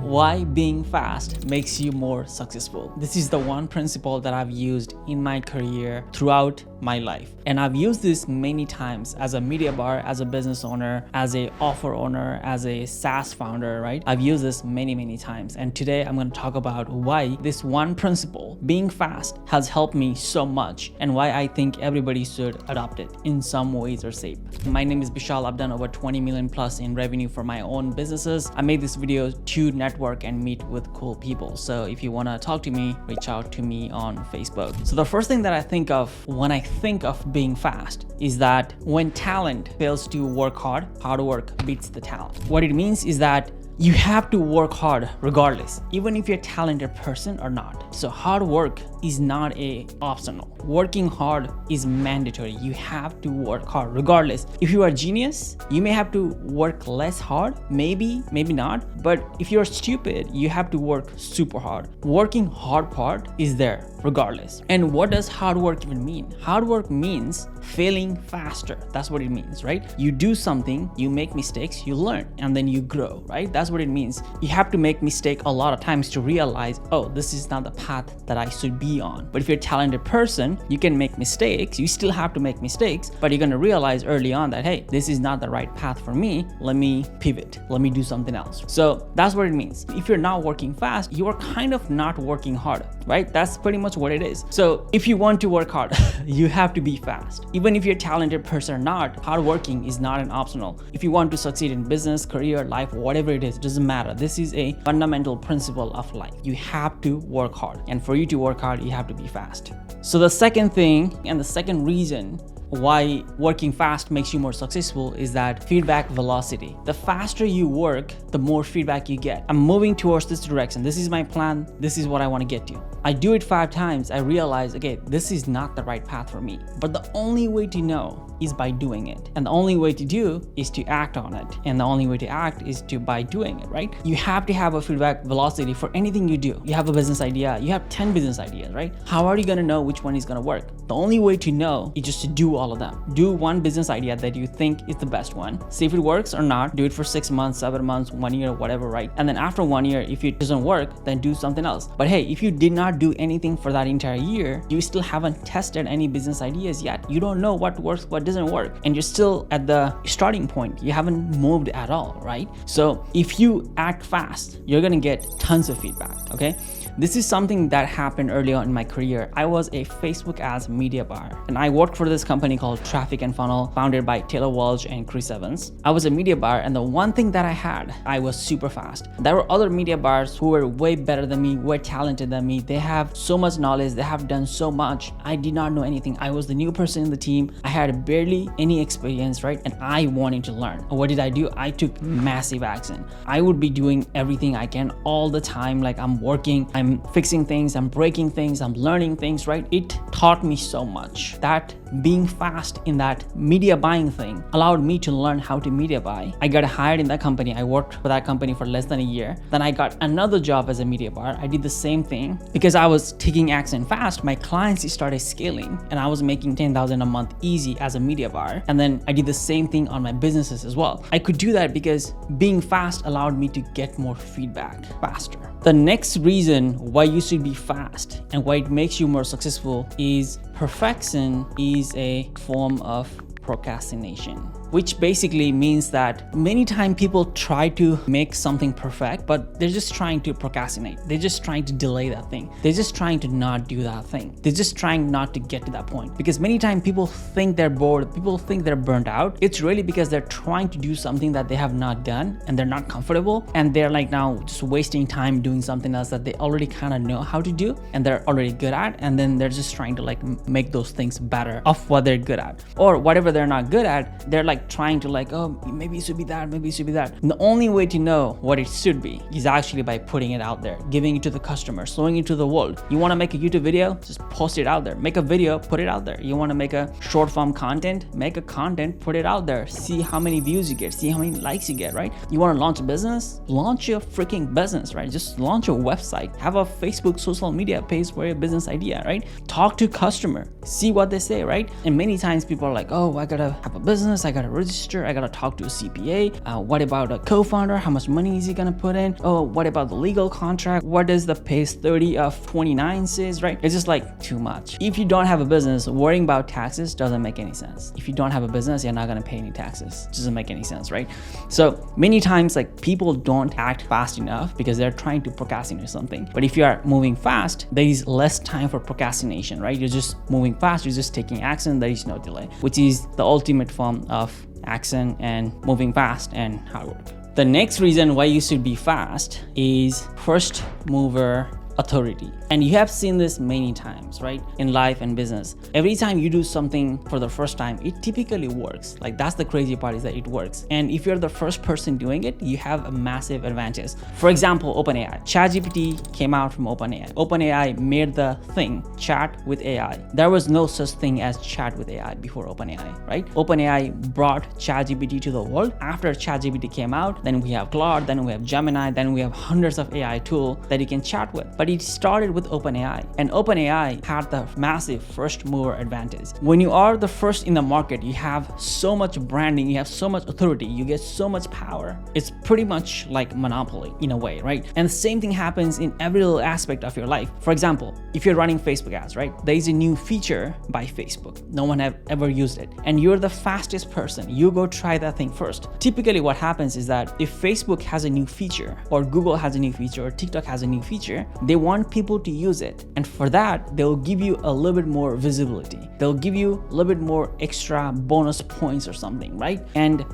why being fast makes you more successful. This is the one principle that I've used in my career throughout my life. And I've used this many times as a media buyer, as a business owner, as a offer owner, as a SaaS founder, right? I've used this many times. And today I'm going to talk about why this one principle, being fast, has helped me so much and why I think everybody should adopt it in some ways or shape. My name is Vishal. I've done over 20 million plus in revenue for my own businesses. I made this video to network and meet with cool people. So if you want to talk to me, reach out to me on Facebook. So the first thing that I think of when I think of being fast is that when talent fails to work hard work beats the talent. What it means is that you have to work hard regardless, even if you're a talented person or not. So hard work is not optional. Working hard is mandatory. You have to work hard regardless. If you are a genius, you may have to work less hard, maybe not. But if you're stupid, you have to work super hard. Working hard part is there regardless. And what does hard work even mean? Hard work means failing faster. That's what it means, right? You do something, you make mistakes, you learn, and then you grow, right? That's what it means. You have to make mistake a lot of times to realize, oh, this is not the path that I should be on. But if you're a talented person, you can make mistakes. You still have to make mistakes, but you're going to realize early on that, hey, this is not the right path for me. Let me pivot. Let me do something else. So that's what it means. If you're not working fast, you are kind of not working hard, right? That's pretty much what it is. So if you want to work hard, you have to be fast. Even if you're a talented person or not, hard working is not an optional. If you want to succeed in business, career, life, whatever it is, it doesn't matter. This is a fundamental principle of life. You have to work hard. And for you to work hard, you have to be fast. So the second thing and the second reason why working fast makes you more successful is that feedback velocity. The faster you work, the more feedback you get. I'm moving towards this direction. This is my plan. This is what I want to get to. I do it 5 times. I realize, okay, this is not the right path for me. But the only way to know is by doing it. And the only way to do is to act on it. And the only way to act is by doing it, right? You have to have a feedback velocity for anything you do. You have a business idea. You have 10 business ideas, right? How are you going to know which one is going to work? The only way to know is just to do all of them. Do one business idea that you think is the best one. See if it works or not. Do it for 6 months, 7 months, 1 year, whatever, right? And then after 1 year, if it doesn't work, then do something else. But hey, if you did not do anything for that entire year, you still haven't tested any business ideas yet. You don't know what works, what doesn't work. And you're still at the starting point. You haven't moved at all, right? So if you act fast, you're gonna get tons of feedback, okay? This is something that happened early on in my career. I was a Facebook ads media buyer, and I worked for this company called Traffic and Funnel, founded by Taylor Walsh and Chris Evans. I was a media buyer, and the one thing that I was super fast. There were other media buyers who were way better than me, way talented than me. They have so much knowledge. They have done so much. I did not know anything. I was the new person in the team. I had barely any experience, right? And I wanted to learn. What did I do? I took massive action. I would be doing everything I can all the time. Like I'm working, I'm fixing things, I'm breaking things, I'm learning things, right? It taught me so much that being fast in that media buying thing allowed me to learn how to media buy. I got hired in that company. I worked for that company for less than a year. Then I got another job as a media buyer. I did the same thing. Because I was taking action fast, my clients started scaling and I was making $10,000 a month easy as a media buyer. And then I did the same thing on my businesses as well. I could do that because being fast allowed me to get more feedback faster. The next reason why you should be fast and why it makes you more successful is perfection is a form of procrastination, which basically means that many times people try to make something perfect, but they're just trying to procrastinate. They're just trying to delay that thing. They're just trying to not do that thing. They're just trying not to get to that point. Because many times people think they're bored, people think they're burnt out. It's really because they're trying to do something that they have not done and they're not comfortable. And they're like now just wasting time doing something else that they already kind of know how to do and they're already good at. And then they're just trying to like make those things better of what they're good at. Or whatever they're not good at, they're like trying to like, oh, maybe it should be that, maybe it should be that. And the only way to know what it should be is actually by putting it out there, giving it to the customer, showing it to the world. You want to make a YouTube video, just post it out there. Make a video, put it out there. You want to make a short form content, make a content, put it out there. See how many views you get, see how many likes you get, right? You want to launch a business, launch your freaking business, right? Just launch your website, have a Facebook social media page for your business idea, right? Talk to customer, see what they say, right? And many times people are like, oh, I gotta have a business, I gotta gotta register, I gotta talk to a CPA. What about a co-founder? How much money is he gonna put in? Oh, what about the legal contract? What does the page 30 of 29 says, right? It's just like too much. If you don't have a business, worrying about taxes doesn't make any sense. If you don't have a business, you're not gonna pay any taxes. It doesn't make any sense, right? So many times, like, people don't act fast enough because they're trying to procrastinate something. But if you are moving fast, there is less time for procrastination, right? You're just moving fast, you're just taking action, there is no delay, which is the ultimate form of action and moving fast and hard work. The next reason why you should be fast is first mover authority. And you have seen this many times, right? In life and business. Every time you do something for the first time, it typically works. Like, that's the crazy part, is that it works. And if you're the first person doing it, you have a massive advantage. For example, OpenAI. ChatGPT came out from OpenAI. OpenAI made the thing chat with AI. There was no such thing as chat with AI before OpenAI, right? OpenAI brought ChatGPT to the world. After ChatGPT came out, then we have Claude, then we have Gemini, then we have hundreds of AI tools that you can chat with. But it started with OpenAI, and OpenAI had the massive first mover advantage. When you are the first in the market, you have so much branding, you have so much authority, you get so much power. It's pretty much like monopoly in a way, right? And the same thing happens in every little aspect of your life. For example, if you're running Facebook ads, right? There is a new feature by Facebook. No one have ever used it. And you're the fastest person. You go try that thing first. Typically what happens is that if Facebook has a new feature, or Google has a new feature, or TikTok has a new feature, they want people to use it. And for that, they'll give you a little bit more visibility. They'll give you a little bit more extra bonus points or something, right? And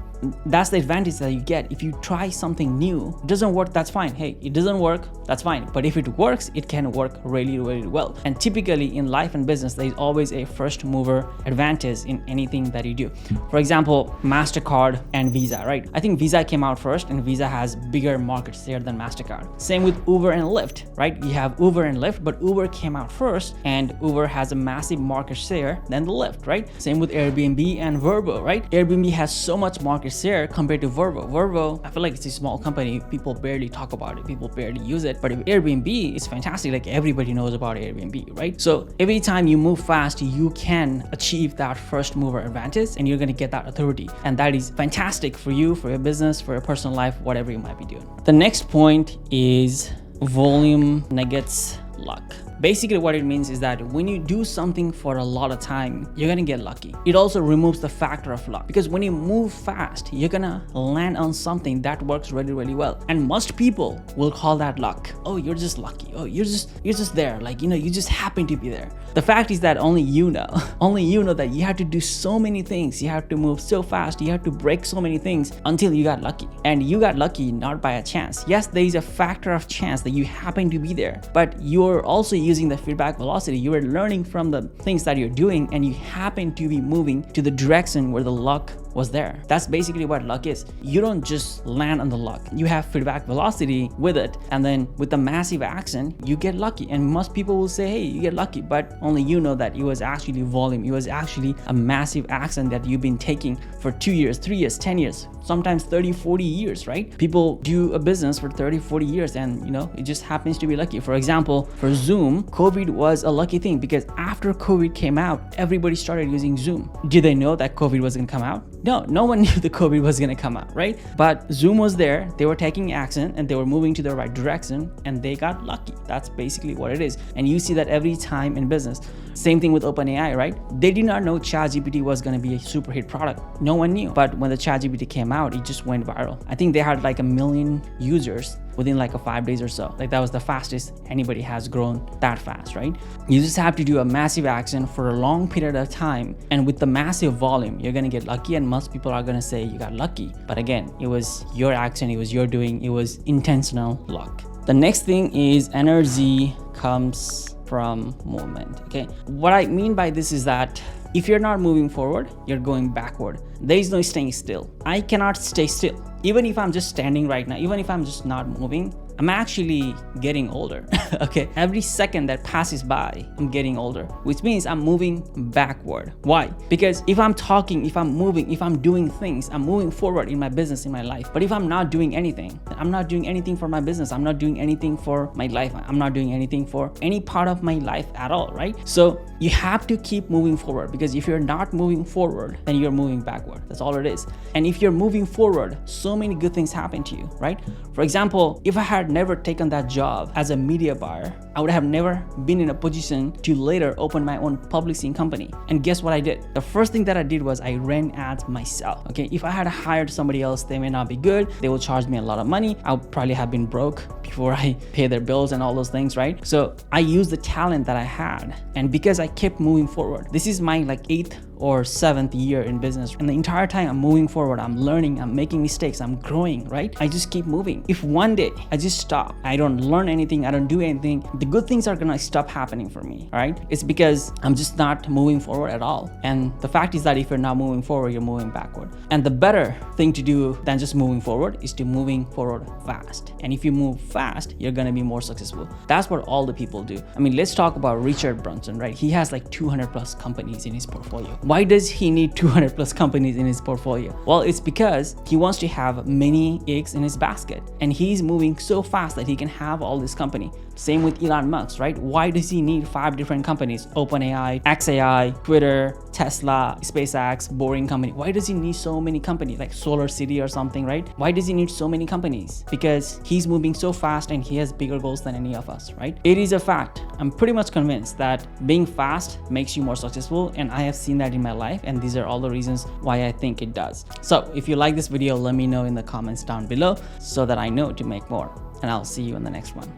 that's the advantage that you get. If you try something new, it doesn't work, that's fine. Hey, it doesn't work, that's fine. But if it works, it can work really, really well. And typically in life and business, there's always a first mover advantage in anything that you do. For example, MasterCard and Visa, right? I think Visa came out first, and Visa has bigger market share than MasterCard. Same with Uber and Lyft, right? You have Uber and Lyft, but Uber came out first, and Uber has a massive market share than the Lyft, right? Same with Airbnb and Vrbo, right? Airbnb has so much market share compared to Vrbo. Vrbo, I feel like it's a small company. People barely talk about it. People barely use it. But Airbnb is fantastic. Like, everybody knows about Airbnb, right? So every time you move fast, you can achieve that first mover advantage, and you're going to get that authority. And that is fantastic for you, for your business, for your personal life, whatever you might be doing. The next point is volume negate luck. Basically what it means is that when you do something for a lot of time, you're gonna get lucky. It also removes the factor of luck, because when you move fast, you're gonna land on something that works really, really well. And most people will call that luck. Oh, you're just lucky. Oh, you're just there. Like, you just happen to be there. The fact is that only you know that you have to do so many things. You have to move so fast. You have to break so many things until you got lucky. And you got lucky not by a chance. Yes, there is a factor of chance that you happen to be there, but you're also using the feedback velocity. You are learning from the things that you're doing, and you happen to be moving to the direction where the luck was there. That's basically what luck is. You don't just land on the luck. You have feedback velocity with it, and then with the massive action, you get lucky. And most people will say, hey, you get lucky, but only you know that it was actually volume. It was actually a massive action that you've been taking for 2 years, 3 years, 10 years, sometimes 30, 40 years, right? People do a business for 30, 40 years, and it just happens to be lucky. For example, for Zoom, COVID was a lucky thing, because after COVID came out, everybody started using Zoom. Did they know that COVID was gonna come out? No one knew the COVID was gonna come out, right? But Zoom was there, they were taking action, and they were moving to the right direction, and they got lucky. That's basically what it is. And you see that every time in business. Same thing with OpenAI, right? They did not know ChatGPT was gonna be a super hit product. No one knew. But when the ChatGPT came out, it just went viral. I think they had like 1 million users within like 5 days or so. Like, that was the fastest anybody has grown that fast, right? You just have to do a massive action for a long period of time, and with the massive volume, you're gonna get lucky. And most people are gonna say you got lucky, but again, it was your action, it was your doing, it was intentional luck. The next thing is energy comes from movement. Okay, what I mean by this is that if you're not moving forward, you're going backward. There is no staying still. I cannot stay still. Even if I'm just standing right now, even if I'm just not moving, I'm actually getting older. Okay, every second that passes by, I'm getting older, which means I'm moving backward. Why? Because if I'm talking, if I'm moving, if I'm doing things, I'm moving forward in my business, in my life. But if I'm not doing anything, I'm not doing anything for my business, I'm not doing anything for my life, I'm not doing anything for any part of my life at all, right? So you have to keep moving forward, because if you're not moving forward, then you're moving backward. That's all it is. And if you're moving forward, so many good things happen to you, right? For example, if I had never taken that job as a media buyer, I would have never been in a position to later open my own publishing company. And guess what I did? The first thing that I did was I ran ads myself. Okay, if I had hired somebody else, they may not be good. They will charge me a lot of money. I'll probably have been broke before I pay their bills and all those things, right? So I used the talent that I had, and because I kept moving forward, this is my like 8th or 7th year in business, and the entire time I'm moving forward, I'm learning, I'm making mistakes, I'm growing, right? I just keep moving. If one day I just stop, I don't learn anything, I don't do anything, the good things are gonna stop happening for me, right? It's because I'm just not moving forward at all. And the fact is that if you're not moving forward, you're moving backward. And the better thing to do than just moving forward is to moving forward fast. And if you move fast, you're gonna be more successful. That's what all the people do. I mean, let's talk about Richard Branson, right? He has like 200 plus companies in his portfolio. Why does he need 200 plus companies in his portfolio? Well, it's because he wants to have many eggs in his basket, and he's moving so fast that he can have all this company. Same with Elon Musk, right? Why does he need 5 different companies? OpenAI, XAI, Twitter, Tesla, SpaceX, Boring Company. Why does he need so many companies, like Solar City or something, right? Why does he need so many companies? Because he's moving so fast and he has bigger goals than any of us, right? It is a fact. I'm pretty much convinced that being fast makes you more successful, and I have seen that in my life, and these are all the reasons why I think it does. So if you like this video, let me know in the comments down below so that I know to make more, and I'll see you in the next one.